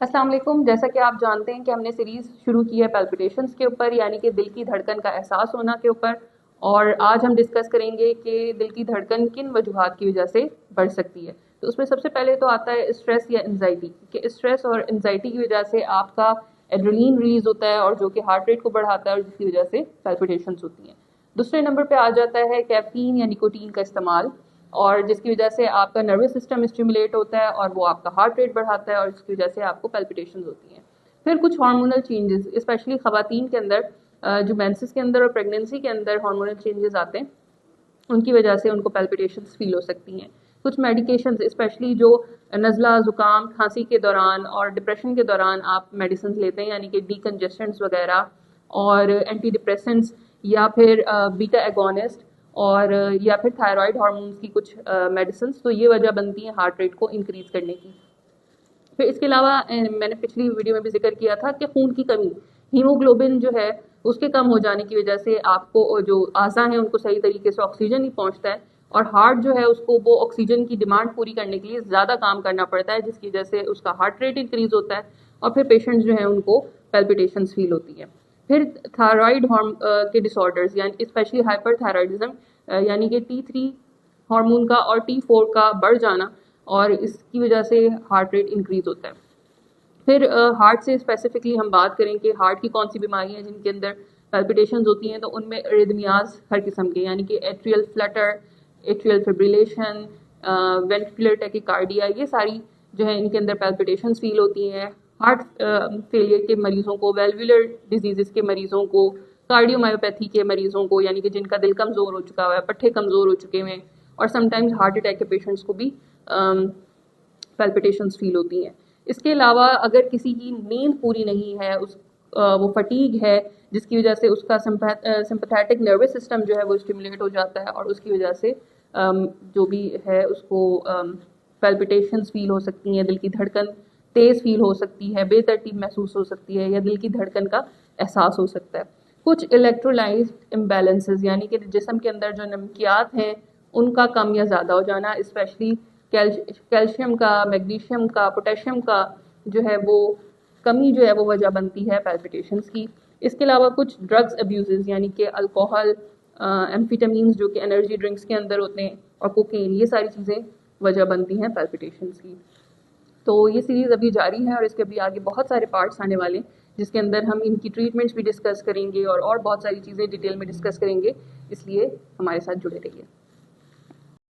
السلام علیکم. جیسا کہ آپ جانتے ہیں کہ ہم نے سیریز شروع کی ہے پیلپٹیشنز کے اوپر، یعنی کہ دل کی دھڑکن کا احساس ہونا کے اوپر. اور آج ہم ڈسکس کریں گے کہ دل کی دھڑکن کن وجوہات کی وجہ سے بڑھ سکتی ہے. تو اس میں سب سے پہلے تو آتا ہے اسٹریس یا انزائٹی، کہ اسٹریس اور انزائٹی کی وجہ سے آپ کا ایڈرینلین ریلیز ہوتا ہے اور جو کہ ہارٹ ریٹ کو بڑھاتا ہے اور جس کی وجہ سے پیلپٹیشنز ہوتی ہیں. دوسرے نمبر پہ آ جاتا ہے کیفین یا نکوٹین کا استعمال، اور جس کی وجہ سے آپ کا نروس سسٹم اسٹیمولیٹ ہوتا ہے اور وہ آپ کا ہارٹ ریٹ بڑھاتا ہے اور جس کی وجہ سے آپ کو پیلپٹیشنز ہوتی ہیں. پھر کچھ ہارمونل چینجز، اسپیشلی خواتین کے اندر جو مینسس کے اندر اور پریگنینسی کے اندر ہارمونل چینجز آتے ہیں، ان کی وجہ سے ان کو پیلپٹیشنز فیل ہو سکتی ہیں. کچھ میڈیکیشنز، اسپیشلی جو نزلہ، زکام، کھانسی کے دوران اور ڈپریشن کے دوران آپ میڈیسنز لیتے ہیں، یعنی کہ ڈی کنجسٹنٹس وغیرہ اور اینٹی ڈپریسنٹس یا پھر بیٹا ایگونسٹ اور یا پھر تھائرائڈ ہارمونز کی کچھ میڈیسنز، تو یہ وجہ بنتی ہیں ہارٹ ریٹ کو انکریز کرنے کی. پھر اس کے علاوہ میں نے پچھلی ویڈیو میں بھی ذکر کیا تھا کہ خون کی کمی، ہیموگلوبن جو ہے اس کے کم ہو جانے کی وجہ سے آپ کو جو اعضاء ہیں ان کو صحیح طریقے سے آکسیجن نہیں پہنچتا ہے، اور ہارٹ جو ہے اس کو وہ آکسیجن کی ڈیمانڈ پوری کرنے کے لیے زیادہ کام کرنا پڑتا ہے، جس کی وجہ سے اس کا ہارٹ ریٹ انکریز ہوتا ہے اور پھر پیشنٹس جو ہیں ان کو پیلپٹیشنز فیل ہوتی ہے. پھر تھائرائڈ کے ڈس آرڈرز، یعنی اسپیشلی ہائپر تھائرائڈزم، یعنی کہ T3 ہارمون کا اور T4 کا بڑھ جانا، اور اس کی وجہ سے ہارٹ ریٹ انکریز ہوتا ہے. پھر ہارٹ سے اسپیسیفکلی ہم بات کریں کہ ہارٹ کی کون سی بیماریاں ہیں جن کے اندر پیلپٹیشنز ہوتی ہیں، تو ان میں ارریدمیاز ہر قسم کے، یعنی کہ ایٹریل فلٹر، ایٹریل فبریلیشن، وینٹریکولر ٹیکیکارڈیا، یہ ساری جو ہے ان کے اندر پیلپٹیشنز فیل ہوتی ہیں. ہارٹ فیلئر کے مریضوں کو، ویلوولر ڈیزیزز کے مریضوں کو، کارڈیومایوپیتھی کے مریضوں کو، یعنی کہ جن کا دل کمزور ہو چکا ہوا ہے، پٹھے کمزور ہو چکے ہیں، اور سم ٹائمز ہارٹ اٹیک کے پیشنٹس کو بھی پیلپٹیشنز فیل ہوتی ہیں. اس کے علاوہ اگر کسی کی نیند پوری نہیں ہے، وہ فٹیگ ہے، جس کی وجہ سے اس کا سمپیتھیٹک نروس سسٹم جو ہے وہ اسٹیمولیٹ ہو جاتا ہے اور اس کی وجہ سے جو بھی ہے اس کو پیلپٹیشنز فیل ہو سکتی ہیں، دل کی دھڑکن تیز فیل ہو سکتی ہے، بے ترتیب محسوس ہو سکتی ہے، یا دل کی دھڑکن کا احساس ہو سکتا ہے. کچھ الیکٹرولائٹ امبیلنسز، یعنی کہ جسم کے اندر جو نمکیات ہیں ان کا کم یا زیادہ ہو جانا، اسپیشلی کیلشیم کا، میگنیشیم کا، پوٹیشیم کا جو ہے وہ کمی جو ہے وہ وجہ بنتی ہے پیلپٹیشنز کی. اس کے علاوہ کچھ ڈرگز ابیوزز، یعنی کہ الکوہل، ایمفیٹامینز جو کہ انرجی ڈرنکس کے اندر ہوتے ہیں، اور کوکین، یہ ساری چیزیں وجہ بنتی ہیں پیلپٹیشنز کی. تو یہ سیریز ابھی جاری ہے اور اس کے ابھی آگے بہت سارے پارٹس آنے والے ہیں، جس کے اندر ہم ان کی ٹریٹمنٹس بھی ڈسکس کریں گے اور بہت ساری چیزیں ڈیٹیل میں ڈسکس کریں گے، اس لیے ہمارے ساتھ جڑے رہیے.